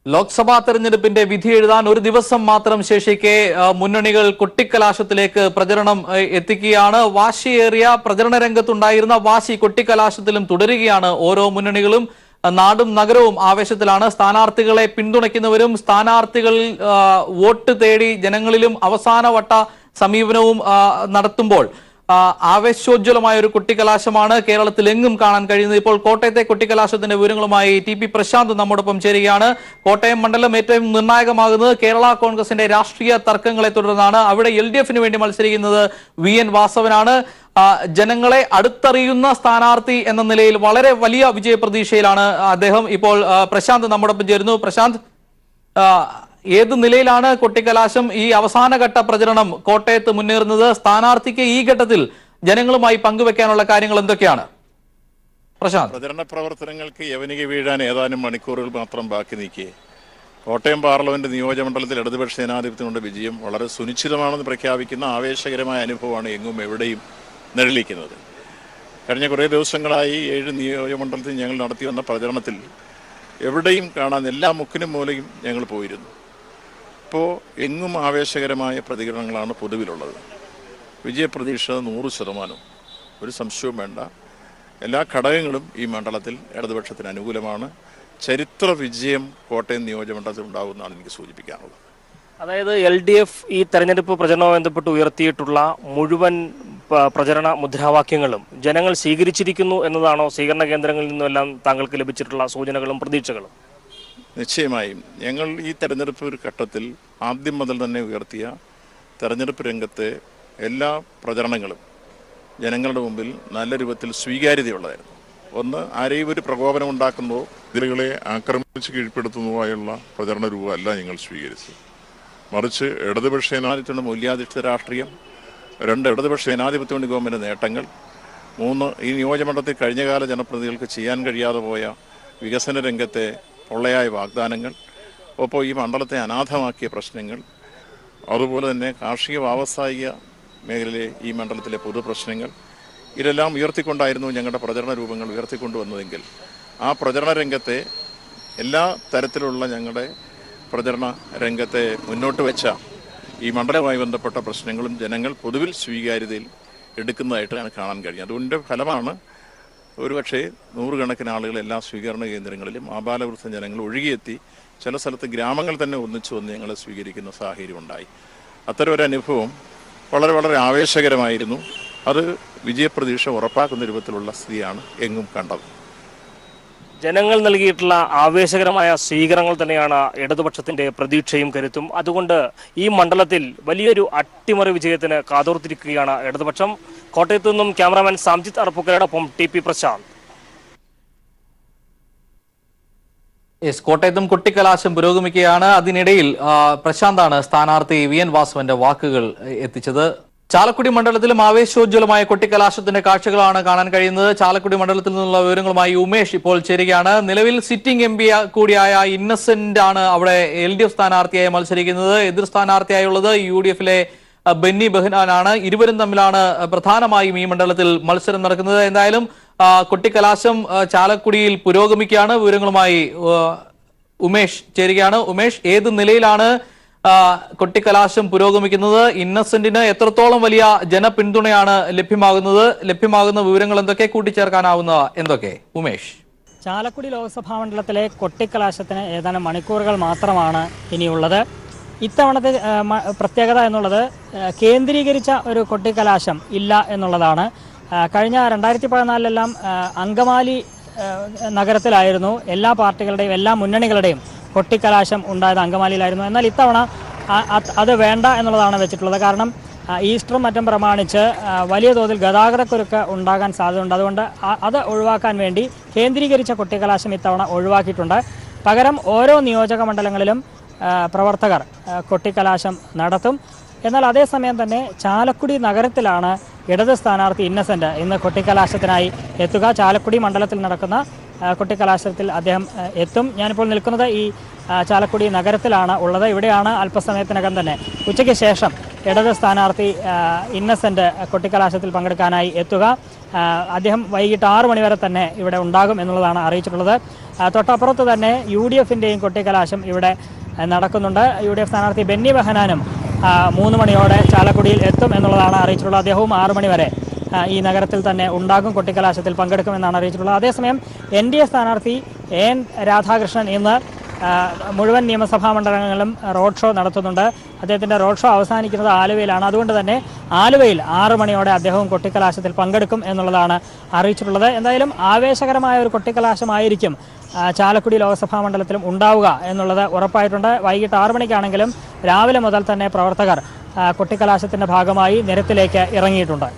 ലോക്സഭാ തെരഞ്ഞെടുപ്പിന്റെ വിധി എഴുതാൻ ഒരു ദിവസം മാത്രം ശേഷിക്കെ മുന്നണികൾ കൊട്ടിക്കലാശത്തിലേക്ക് പ്രചരണം എത്തിക്കുകയാണ്. വാശിയേറിയ പ്രചരണ രംഗത്തുണ്ടായിരുന്ന വാശി കൊട്ടിക്കലാശത്തിലും തുടരുകയാണ്. ഓരോ മുന്നണികളും നാടും നഗരവും ആവേശത്തിലാണ്. സ്ഥാനാർത്ഥികളെ പിന്തുണയ്ക്കുന്നവരും സ്ഥാനാർത്ഥികൾ വോട്ട് തേടി ജനങ്ങളിലും അവസാനവട്ട സമീപനവും നടത്തുമ്പോൾ ആവേശോജ്വലമായ ഒരു കൊട്ടിക്കലാശമാണ് കേരളത്തിൽ എങ്ങും കാണാൻ കഴിയുന്നത്. ഇപ്പോൾ കോട്ടയത്തെ കൊട്ടിക്കലാശത്തിന്റെ വിവരങ്ങളുമായി ടി.പി. പ്രശാന്ത് നമ്മോടൊപ്പം ചേരുകയാണ്. കോട്ടയം മണ്ഡലം ഏറ്റവും നിർണായകമാകുന്നത് കേരള കോൺഗ്രസിന്റെ രാഷ്ട്രീയ തർക്കങ്ങളെ തുടർന്നാണ്. അവിടെ LDF-ന് വേണ്ടി മത്സരിക്കുന്നത് VN വാസവനാണ്. ജനങ്ങളെ അടുത്തറിയുന്ന സ്ഥാനാർത്ഥി എന്ന നിലയിൽ വളരെ വലിയ വിജയപ്രതീക്ഷയിലാണ് അദ്ദേഹം. ഇപ്പോൾ പ്രശാന്ത് നമ്മോടൊപ്പം ചേരുന്നു. പ്രശാന്ത്, ഏത് നിലയിലാണ് കൊട്ടിക്കലാശം ഈ അവസാനഘട്ട പ്രചരണം കോട്ടയത്ത് മുന്നേറുന്നത്? സ്ഥാനാർത്ഥിക്ക് ഈ ഘട്ടത്തിൽ ജനങ്ങളുമായി പങ്കുവെക്കാനുള്ള കാര്യങ്ങൾ എന്തൊക്കെയാണ്? പ്രശാന്ത്, പ്രചരണ പ്രവർത്തനങ്ങൾക്ക് യവനിക വീഴാൻ ഏതാനും മണിക്കൂറുകൾ മാത്രം ബാക്കി നിൽക്കെ കോട്ടയം പാർലമെന്റ് നിയോജകമണ്ഡലത്തിൽ ഇടതുപക്ഷ ജനാധിപത്യത്തിനുള്ള വിജയം വളരെ സുനിശ്ചിതമാണെന്ന് പ്രഖ്യാപിക്കുന്ന ആവേശകരമായ അനുഭവമാണ് എങ്ങും എവിടെയും നിഴലിക്കുന്നത്. കഴിഞ്ഞ കുറേ ദിവസങ്ങളായി 7 നിയോജകമണ്ഡലത്തിൽ ഞങ്ങൾ നടത്തി വന്ന പ്രചരണത്തിൽ എവിടെയും കാണാൻ എല്ലാ മുക്കിനും മൂലയും ഞങ്ങൾ പോയിരുന്നു. ഇപ്പോൾ എങ്ങും ആവേശകരമായ പ്രതികരണങ്ങളാണ് പൊതുവിലുള്ളത്. വിജയപ്രതീക്ഷ 100%, ഒരു സംശയവും വേണ്ട. എല്ലാ ഘടകങ്ങളും ഈ മണ്ഡലത്തിൽ ഇടതുപക്ഷത്തിന് അനുകൂലമാണ്. ചരിത്ര വിജയം കോട്ടയം നിയോജകമണ്ഡലത്തിൽ ഉണ്ടാകുമെന്നാണ് എനിക്ക് സൂചിപ്പിക്കാനുള്ളത്. അതായത് LDF ഈ തെരഞ്ഞെടുപ്പ് പ്രചരണവുമായി ബന്ധപ്പെട്ട് ഉയർത്തിയിട്ടുള്ള മുഴുവൻ പ്രചരണ മുദ്രാവാക്യങ്ങളും ജനങ്ങൾ സ്വീകരിച്ചിരിക്കുന്നു എന്നതാണോ സ്വീകരണ കേന്ദ്രങ്ങളിൽ നിന്നെല്ലാം താങ്കൾക്ക് ലഭിച്ചിട്ടുള്ള സൂചനകളും പ്രതീക്ഷകളും? നിശ്ചയമായും ഞങ്ങൾ ഈ തെരഞ്ഞെടുപ്പ് ഒരു ഘട്ടത്തിൽ ആദ്യം മുതൽ തന്നെ ഉയർത്തിയ തെരഞ്ഞെടുപ്പ് രംഗത്തെ എല്ലാ പ്രചരണങ്ങളും ജനങ്ങളുടെ മുമ്പിൽ നല്ല രൂപത്തിൽ സ്വീകാര്യതയുള്ളതായിരുന്നു. ഒന്ന്, ആരെയും ഒരു പ്രകോപനം ഉണ്ടാക്കുന്നതോ ഇതിലുകളെ ആക്രമിച്ച് കീഴ്പ്പെടുത്തുന്നതുമായുള്ള പ്രചരണ രൂപമല്ല ഞങ്ങൾ സ്വീകരിച്ചത്. മറിച്ച് ഇടതുപക്ഷ ജനാധിപത്യത്തിൻ്റെ മൂല്യാധിഷ്ഠിത രാഷ്ട്രീയം, 2 ഇടതുപക്ഷ ജനാധിപത്യ ഗവൺമെൻറ് നേട്ടങ്ങൾ, 3 ഈ നിയോജകമണ്ഡലത്തിൽ കഴിഞ്ഞകാല ജനപ്രതിനിധികൾക്ക് ചെയ്യാൻ കഴിയാതെ പോയ വികസന രംഗത്തെ പൊള്ളയായ വാഗ്ദാനങ്ങൾ, ഒപ്പം ഈ മണ്ഡലത്തെ അനാഥമാക്കിയ പ്രശ്നങ്ങൾ, അതുപോലെ തന്നെ കാർഷിക വ്യാവസായിക മേഖലയിലെ ഈ മണ്ഡലത്തിലെ പൊതുപ്രശ്നങ്ങൾ, ഇതെല്ലാം ഉയർത്തിക്കൊണ്ടായിരുന്നു ഞങ്ങളുടെ പ്രചരണ രൂപങ്ങൾ ഉയർത്തിക്കൊണ്ടുവന്നതെങ്കിൽ ആ പ്രചരണ രംഗത്തെ എല്ലാ തരത്തിലുള്ള ഞങ്ങളുടെ പ്രചരണ രംഗത്തെ മുന്നോട്ട് വെച്ച ഈ മണ്ഡലവുമായി ബന്ധപ്പെട്ട പ്രശ്നങ്ങളും ജനങ്ങൾ പൊതുവിൽ സ്വീകാര്യതയിൽ എടുക്കുന്നതായിട്ടാണ് കാണാൻ കഴിയും. അതുകൊണ്ട് ഫലമാണ് ഒരുപക്ഷെ 100 കണക്കിന് ആളുകൾ എല്ലാ സ്വീകരണ കേന്ദ്രങ്ങളിലും ആബാലവൃദ്ധ ജനങ്ങൾ ഒഴുകിയെത്തി ചില സ്ഥലത്ത് ഗ്രാമങ്ങൾ തന്നെ ഒന്നിച്ചു വന്ന് ഞങ്ങളെ സ്വീകരിക്കുന്ന സാഹചര്യം ഉണ്ടായി. അത്തരം ഒരു അനുഭവം വളരെ വളരെ ആവേശകരമായിരുന്നു. അത് വിജയപ്രതീക്ഷ ഉറപ്പാക്കുന്ന രൂപത്തിലുള്ള സ്ഥിതിയാണ് എങ്ങും കണ്ടത്. ജനങ്ങൾ നൽകിയിട്ടുള്ള ആവേശകരമായ സ്വീകരണങ്ങൾ തന്നെയാണ് ഇടതുപക്ഷത്തിന്റെ പ്രതീക്ഷയും കരുത്തും. അതുകൊണ്ട് ഈ മണ്ഡലത്തിൽ വലിയൊരു അട്ടിമറി വിജയത്തിന് കാതോർത്തിരിക്കുകയാണ് ഇടതുപക്ഷം. കോട്ടയത്തു നിന്നും ക്യാമറാമാൻ സാംജിത്ത് അറപ്പുക്കരയോടൊപ്പം ടി.പി. പ്രശാന്ത്. കോട്ടയത്തും കൊട്ടിക്കലാശം പുരോഗമിക്കുകയാണ്. അതിനിടയിൽ പ്രശാന്താണ് സ്ഥാനാർത്ഥി VN വാസവന്റെ വാക്കുകൾ എത്തിച്ചത്. ചാലക്കുടി മണ്ഡലത്തിലും ആവേശോജ്വലമായ കൊട്ടിക്കലാശത്തിന്റെ കാഴ്ചകളാണ് കാണാൻ കഴിയുന്നത്. ചാലക്കുടി മണ്ഡലത്തിൽ നിന്നുള്ള വിവരങ്ങളുമായി ഉമേഷ് ഇപ്പോൾ ചേരുകയാണ്. നിലവിൽ സിറ്റിംഗ് MP കൂടിയായ ഇന്നസെന്റ് ആണ് അവിടെ LDF സ്ഥാനാർത്ഥിയായി മത്സരിക്കുന്നത്. എതിർ സ്ഥാനാർത്ഥിയായുള്ളത് UDF-ലെ ബെന്നി ബെഹനാനാണ്. ഇരുവരും തമ്മിലാണ് പ്രധാനമായും ഈ മണ്ഡലത്തിൽ മത്സരം നടക്കുന്നത്. എന്തായാലും കൊട്ടിക്കലാശം ചാലക്കുടിയിൽ പുരോഗമിക്കുകയാണ്. വിവരങ്ങളുമായി ഉമേഷ് ചേരുകയാണ്. ഉമേഷ്, ഏത് നിലയിലാണ് കൊട്ടിക്കലാശം പുരോഗമിക്കുന്നത്? ഇന്നസെന്റിന് എത്രത്തോളം വലിയ ജനപിന്തുണയാണ് ലഭ്യമാകുന്ന വിവരങ്ങൾ എന്തൊക്കെ, കൂട്ടിച്ചേർക്കാനാവുന്ന എന്തൊക്കെ? ഉമേഷ്, ചാലക്കുടി ലോക്സഭാ മണ്ഡലത്തിലെ കൊട്ടിക്കലാശത്തിന് ഏതാനും മണിക്കൂറുകൾ മാത്രമാണ് ഇനിയുള്ളത്. ഇത്തവണത്തെ പ്രത്യേകത എന്നുള്ളത് കേന്ദ്രീകരിച്ച ഒരു കൊട്ടിക്കലാശം ഇല്ല എന്നുള്ളതാണ്. കഴിഞ്ഞ 2014 അങ്കമാലി നഗരത്തിലായിരുന്നു എല്ലാ പാർട്ടികളുടെയും എല്ലാ മുന്നണികളുടെയും കൊട്ടിക്കലാശം ഉണ്ടായത് അങ്കമാലിയിലായിരുന്നു. എന്നാൽ ഇത്തവണ അത് വേണ്ട എന്നുള്ളതാണ് വെച്ചിട്ടുള്ളത്. കാരണം ഈസ്റ്ററും മറ്റും പ്രമാണിച്ച് വലിയ തോതിൽ ഗതാഗതക്കുരുക്ക് ഉണ്ടാകാൻ സാധ്യതയുണ്ട്. അതുകൊണ്ട് അത് ഒഴിവാക്കാൻ വേണ്ടി കേന്ദ്രീകരിച്ച കൊട്ടിക്കലാശം ഇത്തവണ ഒഴിവാക്കിയിട്ടുണ്ട്. പകരം ഓരോ നിയോജക മണ്ഡലങ്ങളിലും പ്രവർത്തകർ കൊട്ടിക്കലാശം നടത്തും. എന്നാൽ അതേസമയം തന്നെ ചാലക്കുടി നഗരത്തിലാണ് ഇടത് സ്ഥാനാർത്ഥി ഇന്നസെന്റ് ഇന്ന് കൊട്ടിക്കലാശത്തിനായി എത്തുക. ചാലക്കുടി മണ്ഡലത്തിൽ നടക്കുന്ന കൊട്ടിക്കലാശത്തിൽ അദ്ദേഹം എത്തും. ഞാനിപ്പോൾ നിൽക്കുന്നത് ഈ ചാലക്കുടി നഗരത്തിലാണ് ഉള്ളത്. ഇവിടെയാണ് അല്പസമയത്തിനകം തന്നെ ഉച്ചയ്ക്ക് ശേഷം ഇടത് സ്ഥാനാർത്ഥി ഇന്നസെന്റ് കൊട്ടിക്കലാശത്തിൽ പങ്കെടുക്കാനായി എത്തുക. അദ്ദേഹം വൈകിട്ട് 6 മണി വരെ തന്നെ ഇവിടെ ഉണ്ടാകും എന്നുള്ളതാണ് അറിയിച്ചിട്ടുള്ളത്. തൊട്ടപ്പുറത്ത് തന്നെ UDF-ൻ്റെയും കൊട്ടിക്കലാശം ഇവിടെ നടക്കുന്നുണ്ട്. UDF സ്ഥാനാർത്ഥി ബെന്നി ബെഹനാനും 3 മണിയോടെ ചാലക്കുടിയിൽ എത്തും എന്നുള്ളതാണ് അറിയിച്ചിട്ടുള്ളത്. അദ്ദേഹവും 6 മണി വരെ ഈ നഗരത്തിൽ തന്നെ ഉണ്ടാകും, കൊട്ടിക്കലാശത്തിൽ പങ്കെടുക്കുമെന്നാണ് അറിയിച്ചിട്ടുള്ളത്. അതേസമയം NDA സ്ഥാനാർത്ഥി AN രാധാകൃഷ്ണൻ ഇന്ന് മുഴുവൻ നിയമസഭാ മണ്ഡലങ്ങളിലും റോഡ് ഷോ നടത്തുന്നുണ്ട്. അദ്ദേഹത്തിൻ്റെ റോഡ് ഷോ അവസാനിക്കുന്നത് ആലുവയിലാണ്. അതുകൊണ്ട് തന്നെ ആലുവയിൽ 6 മണിയോടെ അദ്ദേഹവും കൊട്ടിക്കലാശത്തിൽ പങ്കെടുക്കും എന്നുള്ളതാണ് അറിയിച്ചിട്ടുള്ളത്. എന്തായാലും ആവേശകരമായ ഒരു കൊട്ടിക്കലാശമായിരിക്കും ചാലക്കുടി ലോക്സഭാ മണ്ഡലത്തിലും ഉണ്ടാവുക എന്നുള്ളത് ഉറപ്പായിട്ടുണ്ട്. വൈകിട്ട് 6 മണിക്കാണെങ്കിലും രാവിലെ മുതൽ തന്നെ പ്രവർത്തകർ കൊട്ടിക്കലാശത്തിൻ്റെ ഭാഗമായി നിരത്തിലേക്ക് ഇറങ്ങിയിട്ടുണ്ട്.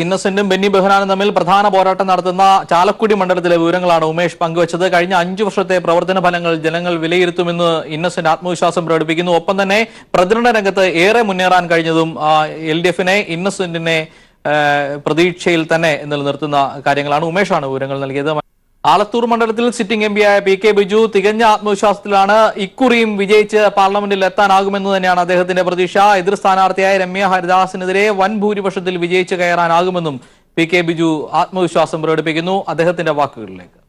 ഇന്നസെന്റും ബെന്നി ബെഹനാനും തമ്മിൽ പ്രധാന പോരാട്ടം നടത്തുന്ന ചാലക്കുടി മണ്ഡലത്തിലെ വിവരങ്ങളാണ് ഉമേഷ് പങ്കുവച്ചത്. കഴിഞ്ഞ 5 വർഷത്തെ പ്രവർത്തന ഫലങ്ങൾ ജനങ്ങൾ വിലയിരുത്തുമെന്ന് ഇന്നസെന്റ് ആത്മവിശ്വാസം പ്രകടിപ്പിക്കുന്നു. ഒപ്പം തന്നെ പ്രചരണ രംഗത്ത് ഏറെ മുന്നേറാൻ കഴിഞ്ഞതും LDF-നെ ഇന്നസെന്റിനെ പ്രതീക്ഷയിൽ തന്നെ നിലനിർത്തുന്ന കാര്യങ്ങളാണ്. ഉമേഷാണ് വിവരങ്ങൾ നൽകിയത്. ആലത്തൂർ മണ്ഡലത്തിൽ സിറ്റിംഗ് MP ആയ PK ബിജു തികഞ്ഞ ആത്മവിശ്വാസത്തിലാണ്. ഇക്കുറിയും വിജയിച്ച് പാർലമെന്റിൽ എത്താനാകുമെന്ന് തന്നെയാണ് അദ്ദേഹത്തിന്റെ പ്രതീക്ഷ. എതിർ സ്ഥാനാർത്ഥിയായ രമ്യ ഹരിദാസിനെതിരെ വൻ ഭൂരിപക്ഷത്തിൽ വിജയിച്ച് കയറാനാകുമെന്നും PK ബിജു ആത്മവിശ്വാസം പ്രകടിപ്പിക്കുന്നു. അദ്ദേഹത്തിന്റെ വാക്കുകളിലേക്ക്.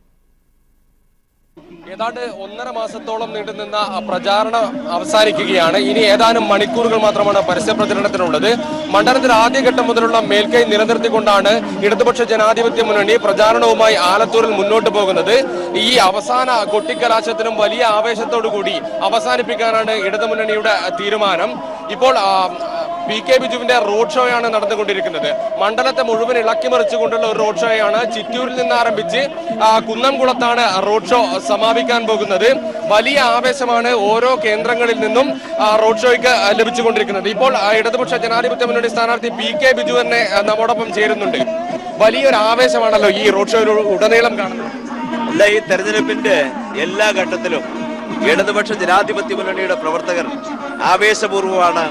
ഏതാണ്ട് 1.5 മാസത്തോളം നീണ്ടുനിന്ന പ്രചാരണം അവസാനിക്കുകയാണ്. ഇനി ഏതാനും മണിക്കൂറുകൾ മാത്രമാണ് പരസ്യ പ്രചരണത്തിനുള്ളത്. മണ്ഡലത്തിൽ ആദ്യഘട്ടം മുതലുള്ള മേൽക്കൈ നിലനിർത്തിക്കൊണ്ടാണ് ഇടതുപക്ഷ ജനാധിപത്യ മുന്നണി പ്രചാരണവുമായി ആലത്തൂരിൽ മുന്നോട്ട് പോകുന്നത്. ഈ അവസാന കൊട്ടിക്കലാശത്തിനും വലിയ ആവേശത്തോടു കൂടി അവസാനിപ്പിക്കാനാണ് ഇടതുമുന്നണിയുടെ തീരുമാനം. ഇപ്പോൾ PK ബിജുവിന്റെ റോഡ് ഷോയാണ് നടന്നുകൊണ്ടിരിക്കുന്നത്. മണ്ഡലത്തെ മുഴുവൻ ഇളക്കിമറിച്ചുകൊണ്ടുള്ള ഒരു റോഡ് ഷോയാണ്. ചിറ്റൂരിൽ നിന്ന് ആരംഭിച്ച് കുന്നംകുളത്താണ് റോഡ് ഷോ സമാപിക്കാൻ പോകുന്നത്. വലിയ ആവേശമാണ് ഓരോ കേന്ദ്രങ്ങളിൽ നിന്നും റോഡ് ഷോയ്ക്ക് ലഭിച്ചുകൊണ്ടിരിക്കുന്നത്. ഇപ്പോൾ ഇടതുപക്ഷ ജനാധിപത്യ മുന്നണി സ്ഥാനാർത്ഥി PK ബിജു തന്നെ നമ്മോടൊപ്പം ചേരുന്നുണ്ട്. വലിയൊരു ആവേശമാണല്ലോ ഈ റോഡ് ഷോയിൽ ഉടനീളം കാണുന്നത്. അല്ല, ഈ തെരഞ്ഞെടുപ്പിന്റെ എല്ലാ ഘട്ടത്തിലും ഇടതുപക്ഷ ജനാധിപത്യ മുന്നണിയുടെ പ്രവർത്തകർ ആവേശപൂർവ്വമാണ്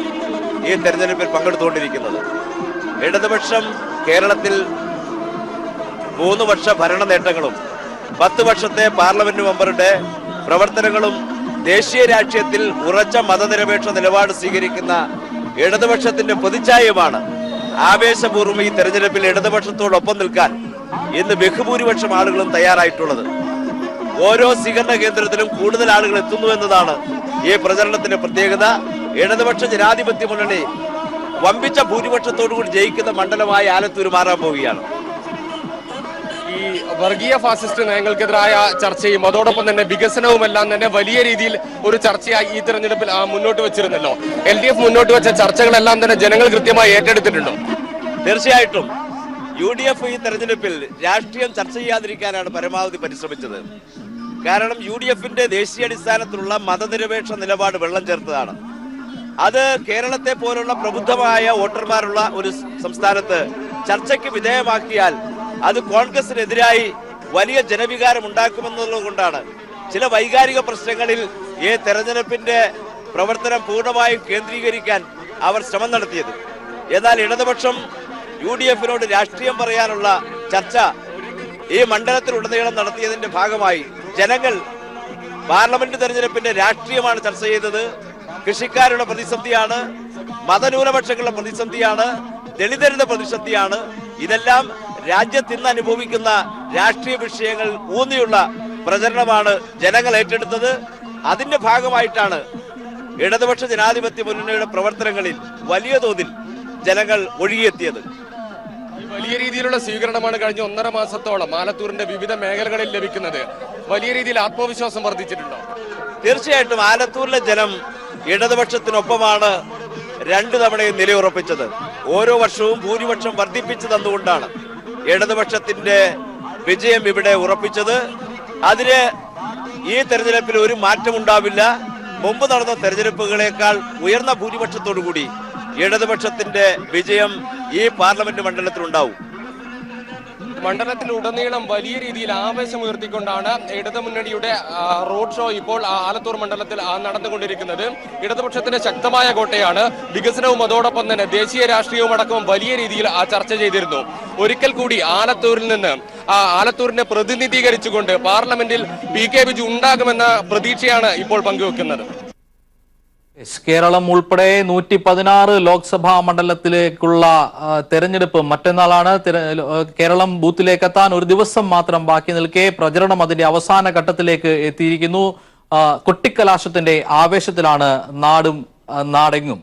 ഈ തെരഞ്ഞെടുപ്പിൽ പങ്കെടുത്തുകൊണ്ടിരിക്കുന്നത്. ഇടതുപക്ഷം കേരളത്തിൽ 3 വർഷ ഭരണ നേട്ടങ്ങളും 10 വർഷത്തെ പാർലമെന്റ് മെമ്പറുടെ പ്രവർത്തനങ്ങളും ദേശീയ രാഷ്ട്രീയത്തിൽ ഉറച്ച മതനിരപേക്ഷ നിലപാട് സ്വീകരിക്കുന്ന ഇടതുപക്ഷത്തിന്റെ പ്രതിച്ഛായമാണ് ആവേശപൂർവ്വം ഈ തെരഞ്ഞെടുപ്പിൽ ഇടതുപക്ഷത്തോടൊപ്പം നിൽക്കാൻ ഇന്ന് ബഹുഭൂരിപക്ഷം ആളുകളും തയ്യാറായിട്ടുള്ളത്. ഓരോ സ്വീകരണ കേന്ദ്രത്തിലും കൂടുതൽ ആളുകൾ എത്തുന്നു എന്നതാണ് ഈ പ്രചരണത്തിന്റെ പ്രത്യേകത. ഇടതുപക്ഷ ജനാധിപത്യ മുന്നണി വമ്പിച്ച ഭൂരിപക്ഷത്തോടുകൂടി ജയിക്കുന്ന മണ്ഡലമായി ആലത്തൂർ മാറാൻ പോവുകയാണ്. ഈ വർഗീയ ഫാസിസ്റ്റ് നയങ്ങൾക്കെതിരായ ചർച്ചയും അതോടൊപ്പം തന്നെ വികസനവുമെല്ലാം തന്നെ വലിയ രീതിയിൽ ഒരു ചർച്ചയായി ഈ തെരഞ്ഞെടുപ്പിൽ മുന്നോട്ട് വെച്ചിരുന്നല്ലോ. LDF മുന്നോട്ട് വെച്ച ചർച്ചകളെല്ലാം തന്നെ ജനങ്ങൾ കൃത്യമായി ഏറ്റെടുത്തിട്ടുണ്ടോ? തീർച്ചയായിട്ടും UDF ഈ തെരഞ്ഞെടുപ്പിൽ രാഷ്ട്രീയം ചർച്ച ചെയ്യാതിരിക്കാനാണ് പരമാവധി പരിശ്രമിച്ചത്. കാരണം UDF-ന്റെ ദേശീയാടിസ്ഥാനത്തിലുള്ള മതനിരപേക്ഷ നിലപാട് വെള്ളം ചേർത്തതാണ്. അത് കേരളത്തെ പോലുള്ള പ്രബുദ്ധമായ വോട്ടർമാരുള്ള ഒരു സംസ്ഥാനത്ത് ചർച്ചയ്ക്ക് വിധേയമാക്കിയാൽ അത് കോൺഗ്രസിനെതിരായി വലിയ ജനവികാരം ഉണ്ടാക്കുമെന്നുള്ളത് കൊണ്ടാണ് ചില വൈകാരിക പ്രശ്നങ്ങളിൽ ഈ തെരഞ്ഞെടുപ്പിന്റെ പ്രവർത്തനം പൂർണ്ണമായും കേന്ദ്രീകരിക്കാൻ അവർ ശ്രമം നടത്തിയത്. എന്നാൽ ഇടതുപക്ഷം UDF-നോട് രാഷ്ട്രീയം പറയാനുള്ള ചർച്ച ഈ മണ്ഡലത്തിലുടനീളം നടത്തിയതിന്റെ ഭാഗമായി ജനങ്ങൾ പാർലമെന്റ് തെരഞ്ഞെടുപ്പിന്റെ രാഷ്ട്രീയമാണ് ചർച്ച ചെയ്തത്. കൃഷിക്കാരുടെ പ്രതിസന്ധിയാണ്, മതന്യൂനപക്ഷങ്ങളുടെ പ്രതിസന്ധിയാണ്, ദളിതരുടെ പ്രതിസന്ധിയാണ്. ഇതെല്ലാം രാജ്യത്ത് ഇന്ന് അനുഭവിക്കുന്ന രാഷ്ട്രീയ വിഷയങ്ങൾ ഊന്നിയുള്ള പ്രചരണമാണ് ജനങ്ങൾ ഏറ്റെടുത്തത്. അതിന്റെ ഭാഗമായിട്ടാണ് ഇടതുപക്ഷ ജനാധിപത്യ മുന്നണിയുടെ പ്രവർത്തനങ്ങളിൽ വലിയ തോതിൽ ജനങ്ങൾ ഒഴുകിയെത്തിയത്. വലിയ രീതിയിലുള്ള സ്വീകരണമാണ് കഴിഞ്ഞ 1.5 മാസത്തോളം ആലത്തൂരിന്റെ വിവിധ മേഖലകളിൽ ലഭിക്കുന്നത്. വലിയ രീതിയിൽ ആത്മവിശ്വാസം വർദ്ധിച്ചിട്ടുണ്ടോ? തീർച്ചയായിട്ടും ആലത്തൂരിലെ ജനം ഇടതുപക്ഷത്തിനൊപ്പമാണ് 2 തവണയും നിലയുറപ്പിച്ചത്. ഓരോ വർഷവും ഭൂരിപക്ഷം വർദ്ധിപ്പിച്ചു തന്നുകൊണ്ടാണ് ഇടതുപക്ഷത്തിന്റെ വിജയം ഇവിടെ ഉറപ്പിച്ചത്. അതിന് ഈ തെരഞ്ഞെടുപ്പിൽ ഒരു മാറ്റമുണ്ടാവില്ല. മുമ്പ് നടന്ന തെരഞ്ഞെടുപ്പുകളേക്കാൾ ഉയർന്ന ഭൂരിപക്ഷത്തോടുകൂടി ഇടതുപക്ഷത്തിന്റെ വിജയം ഈ പാർലമെന്റ് മണ്ഡലത്തിലുണ്ടാവും. മണ്ഡലത്തിലുടനീളം വലിയ രീതിയിൽ ആവേശം ഉയർത്തിക്കൊണ്ടാണ് ഇടതുമുന്നണിയുടെ റോഡ് ഷോ ഇപ്പോൾ ആലത്തൂർ മണ്ഡലത്തിൽ നടന്നുകൊണ്ടിരിക്കുന്നത്. ഇടതുപക്ഷത്തിന്റെ ശക്തമായ കോട്ടയാണ്. വികസനവും അതോടൊപ്പം തന്നെ ദേശീയ രാഷ്ട്രീയവും അടക്കം വലിയ രീതിയിൽ ചർച്ച ചെയ്തിരുന്നു. ഒരിക്കൽ കൂടി ആലത്തൂരിൽ നിന്ന് ആലത്തൂരിനെ പ്രതിനിധീകരിച്ചുകൊണ്ട് പാർലമെന്റിൽ PK ബിജു ഉണ്ടാകുമെന്ന പ്രതീക്ഷയാണ് ഇപ്പോൾ പങ്കുവെക്കുന്നത്. കേരളം ഉൾപ്പെടെ 116 ലോക്സഭാ മണ്ഡലത്തിലേക്കുള്ള തെരഞ്ഞെടുപ്പ് മറ്റന്നാളാണ്. കേരളം ബൂത്തിലേക്ക് എത്താൻ ഒരു ദിവസം മാത്രം ബാക്കി നിൽക്കെ പ്രചരണം അതിന്റെ അവസാന ഘട്ടത്തിലേക്ക് എത്തിയിരിക്കുന്നു. കൊട്ടിക്കലാശത്തിന്റെ ആവേശത്തിലാണ് നാടെങ്ങും.